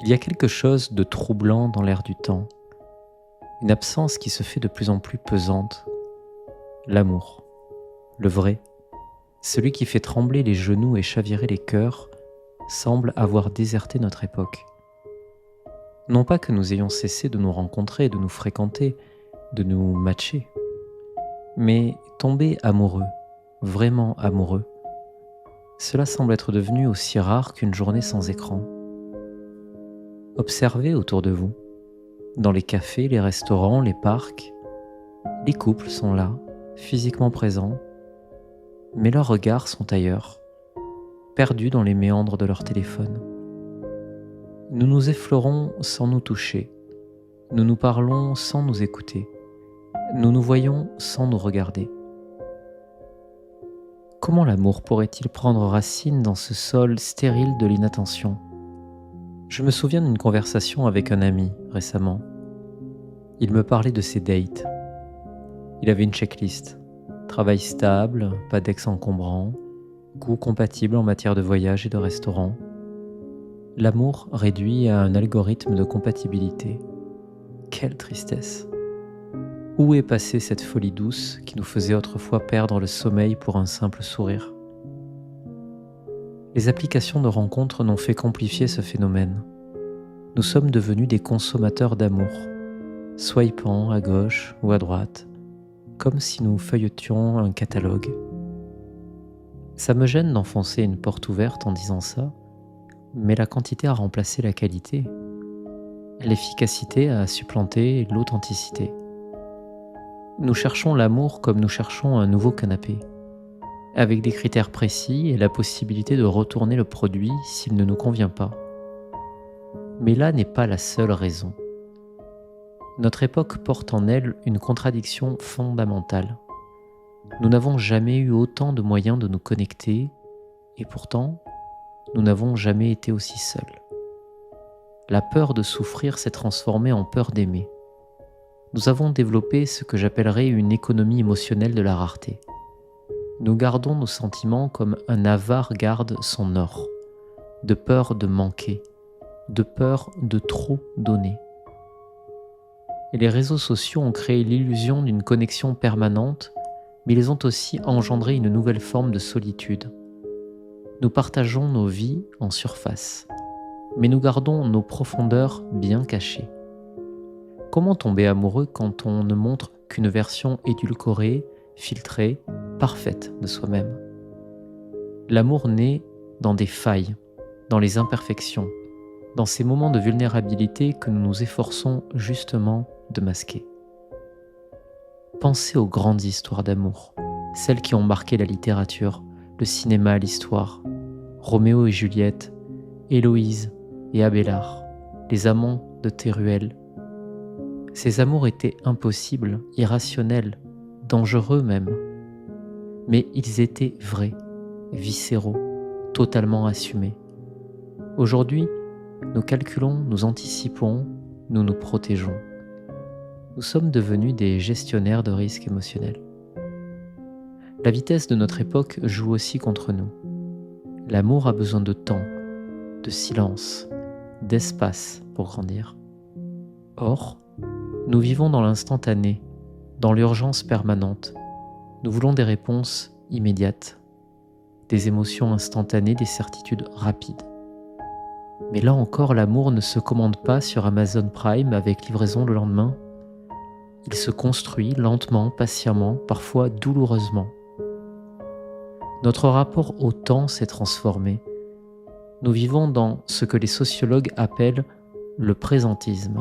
Il y a quelque chose de troublant dans l'air du temps, une absence qui se fait de plus en plus pesante. L'amour, le vrai, celui qui fait trembler les genoux et chavirer les cœurs, semble avoir déserté notre époque. Non pas que nous ayons cessé de nous rencontrer, de nous fréquenter, de nous matcher, mais tomber amoureux, vraiment amoureux, cela semble être devenu aussi rare qu'une journée sans écran. Observez autour de vous, dans les cafés, les restaurants, les parcs, les couples sont là, physiquement présents, mais leurs regards sont ailleurs, perdus dans les méandres de leur téléphone. Nous nous effleurons sans nous toucher, nous nous parlons sans nous écouter, nous nous voyons sans nous regarder. Comment l'amour pourrait-il prendre racine dans ce sol stérile de l'inattention ? Je me souviens d'une conversation avec un ami récemment. Il me parlait de ses dates. Il avait une checklist. Travail stable, pas d'ex encombrant, goût compatible en matière de voyage et de restaurant. L'amour réduit à un algorithme de compatibilité. Quelle tristesse! Où est passée cette folie douce qui nous faisait autrefois perdre le sommeil pour un simple sourire ? Les applications de rencontres n'ont fait qu'amplifier ce phénomène. Nous sommes devenus des consommateurs d'amour, swipant à gauche ou à droite, comme si nous feuilletions un catalogue. Ça me gêne d'enfoncer une porte ouverte en disant ça, mais la quantité a remplacé la qualité. L'efficacité a supplanté l'authenticité. Nous cherchons l'amour comme nous cherchons un nouveau canapé, avec des critères précis et la possibilité de retourner le produit s'il ne nous convient pas. Mais là n'est pas la seule raison. Notre époque porte en elle une contradiction fondamentale. Nous n'avons jamais eu autant de moyens de nous connecter, et pourtant, nous n'avons jamais été aussi seuls. La peur de souffrir s'est transformée en peur d'aimer. Nous avons développé ce que j'appellerais une économie émotionnelle de la rareté. Nous gardons nos sentiments comme un avare garde son or, de peur de manquer, de peur de trop donner. Et les réseaux sociaux ont créé l'illusion d'une connexion permanente, mais ils ont aussi engendré une nouvelle forme de solitude. Nous partageons nos vies en surface, mais nous gardons nos profondeurs bien cachées. Comment tomber amoureux quand on ne montre qu'une version édulcorée, filtrée, parfaite de soi-même ? L'amour naît dans des failles, dans les imperfections, dans ces moments de vulnérabilité que nous nous efforçons justement de masquer. Pensez aux grandes histoires d'amour, celles qui ont marqué la littérature, le cinéma, l'histoire. Roméo et Juliette, Héloïse et Abélard, les amants de Théruel. Ces amours étaient impossibles, irrationnels, dangereux même. Mais ils étaient vrais, viscéraux, totalement assumés. Aujourd'hui, nous calculons, nous anticipons, nous nous protégeons. Nous sommes devenus des gestionnaires de risques émotionnels. La vitesse de notre époque joue aussi contre nous. L'amour a besoin de temps, de silence, d'espace pour grandir. Or, nous vivons dans l'instantané, dans l'urgence permanente. Nous voulons des réponses immédiates, des émotions instantanées, des certitudes rapides. Mais là encore, l'amour ne se commande pas sur Amazon Prime avec livraison le lendemain. Il se construit lentement, patiemment, parfois douloureusement. Notre rapport au temps s'est transformé. Nous vivons dans ce que les sociologues appellent le présentisme,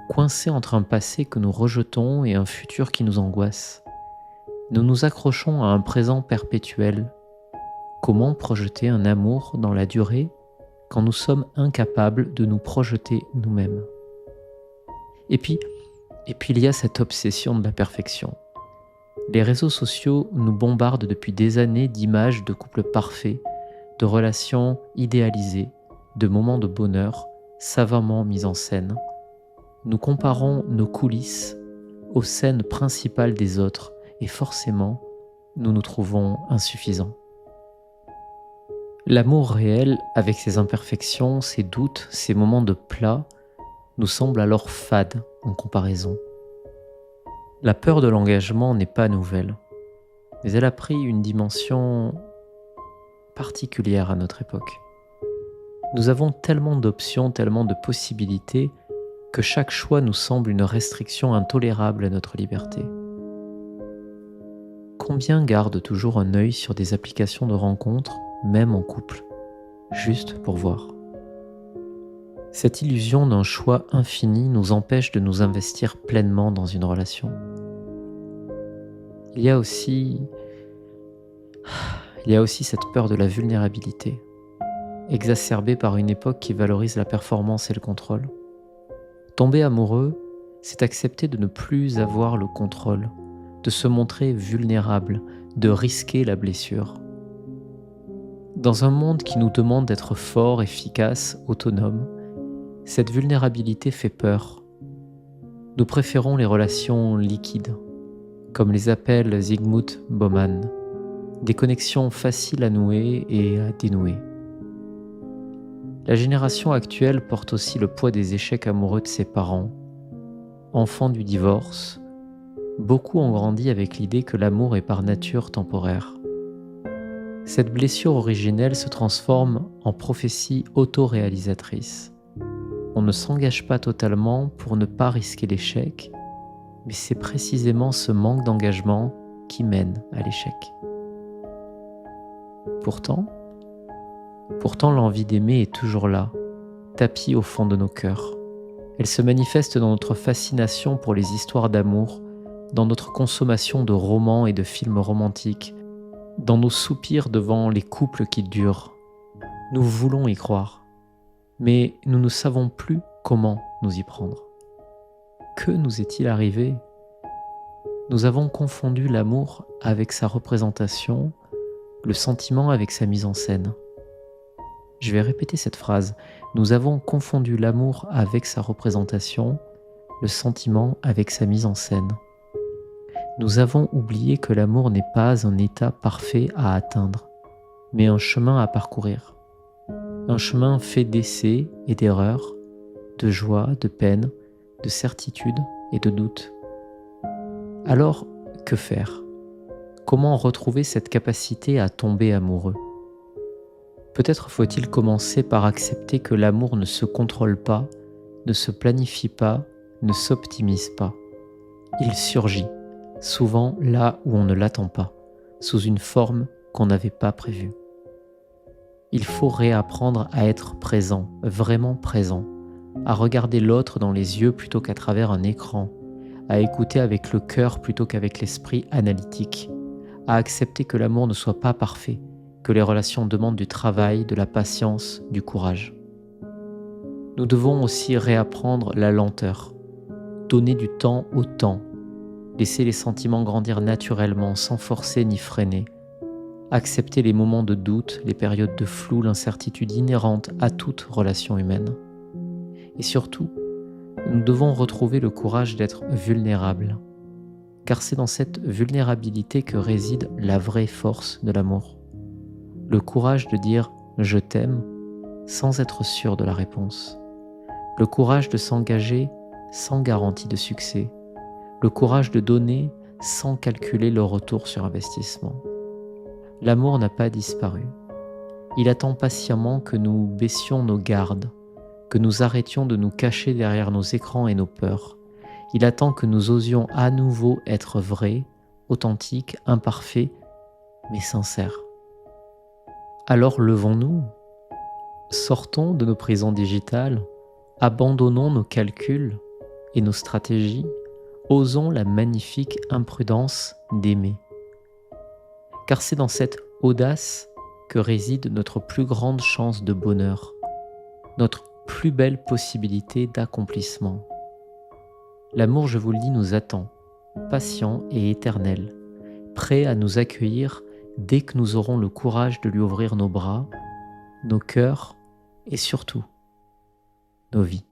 coincés entre un passé que nous rejetons et un futur qui nous angoisse. Nous nous accrochons à un présent perpétuel. Comment projeter un amour dans la durée quand nous sommes incapables de nous projeter nous-mêmes ? Et puis il y a cette obsession de la perfection. Les réseaux sociaux nous bombardent depuis des années d'images de couples parfaits, de relations idéalisées, de moments de bonheur savamment mis en scène. Nous comparons nos coulisses aux scènes principales des autres et forcément, nous nous trouvons insuffisants. L'amour réel, avec ses imperfections, ses doutes, ses moments de plat, nous semble alors fade en comparaison. La peur de l'engagement n'est pas nouvelle, mais elle a pris une dimension particulière à notre époque. Nous avons tellement d'options, tellement de possibilités, que chaque choix nous semble une restriction intolérable à notre liberté. Combien gardent toujours un œil sur des applications de rencontres, même en couple, juste pour voir? Cette illusion d'un choix infini nous empêche de nous investir pleinement dans une relation. Il y a aussi cette peur de la vulnérabilité, exacerbée par une époque qui valorise la performance et le contrôle. Tomber amoureux, c'est accepter de ne plus avoir le contrôle, de se montrer vulnérable, de risquer la blessure. Dans un monde qui nous demande d'être fort, efficace, autonome, cette vulnérabilité fait peur. Nous préférons les relations liquides, comme les appelle Zygmunt Bauman, des connexions faciles à nouer et à dénouer. La génération actuelle porte aussi le poids des échecs amoureux de ses parents. Enfants du divorce, beaucoup ont grandi avec l'idée que l'amour est par nature temporaire. Cette blessure originelle se transforme en prophétie autoréalisatrice. On ne s'engage pas totalement pour ne pas risquer l'échec, mais c'est précisément ce manque d'engagement qui mène à l'échec. Pourtant, l'envie d'aimer est toujours là, tapie au fond de nos cœurs. Elle se manifeste dans notre fascination pour les histoires d'amour, dans notre consommation de romans et de films romantiques, dans nos soupirs devant les couples qui durent. Nous voulons y croire, mais nous ne savons plus comment nous y prendre. Que nous est-il arrivé? Nous avons confondu l'amour avec sa représentation, le sentiment avec sa mise en scène. Je vais répéter cette phrase. Nous avons confondu l'amour avec sa représentation, le sentiment avec sa mise en scène. Nous avons oublié que l'amour n'est pas un état parfait à atteindre, mais un chemin à parcourir. Un chemin fait d'essais et d'erreurs, de joie, de peine, de certitude et de doute. Alors, que faire? Comment retrouver cette capacité à tomber amoureux? Peut-être faut-il commencer par accepter que l'amour ne se contrôle pas, ne se planifie pas, ne s'optimise pas. Il surgit, souvent là où on ne l'attend pas, sous une forme qu'on n'avait pas prévue. Il faut réapprendre à être présent, vraiment présent, à regarder l'autre dans les yeux plutôt qu'à travers un écran, à écouter avec le cœur plutôt qu'avec l'esprit analytique, à accepter que l'amour ne soit pas parfait, que les relations demandent du travail, de la patience, du courage. Nous devons aussi réapprendre la lenteur, donner du temps au temps, laisser les sentiments grandir naturellement sans forcer ni freiner, accepter les moments de doute, les périodes de flou, l'incertitude inhérente à toute relation humaine. Et surtout, nous devons retrouver le courage d'être vulnérables, car c'est dans cette vulnérabilité que réside la vraie force de l'amour. Le courage de dire « je t'aime » sans être sûr de la réponse. Le courage de s'engager sans garantie de succès. Le courage de donner sans calculer le retour sur investissement. L'amour n'a pas disparu. Il attend patiemment que nous baissions nos gardes, que nous arrêtions de nous cacher derrière nos écrans et nos peurs. Il attend que nous osions à nouveau être vrais, authentiques, imparfaits, mais sincères. Alors levons-nous, sortons de nos prisons digitales, abandonnons nos calculs et nos stratégies, osons la magnifique imprudence d'aimer. Car c'est dans cette audace que réside notre plus grande chance de bonheur, notre plus belle possibilité d'accomplissement. L'amour, je vous le dis, nous attend, patient et éternel, prêt à nous accueillir dès que nous aurons le courage de lui ouvrir nos bras, nos cœurs et surtout nos vies.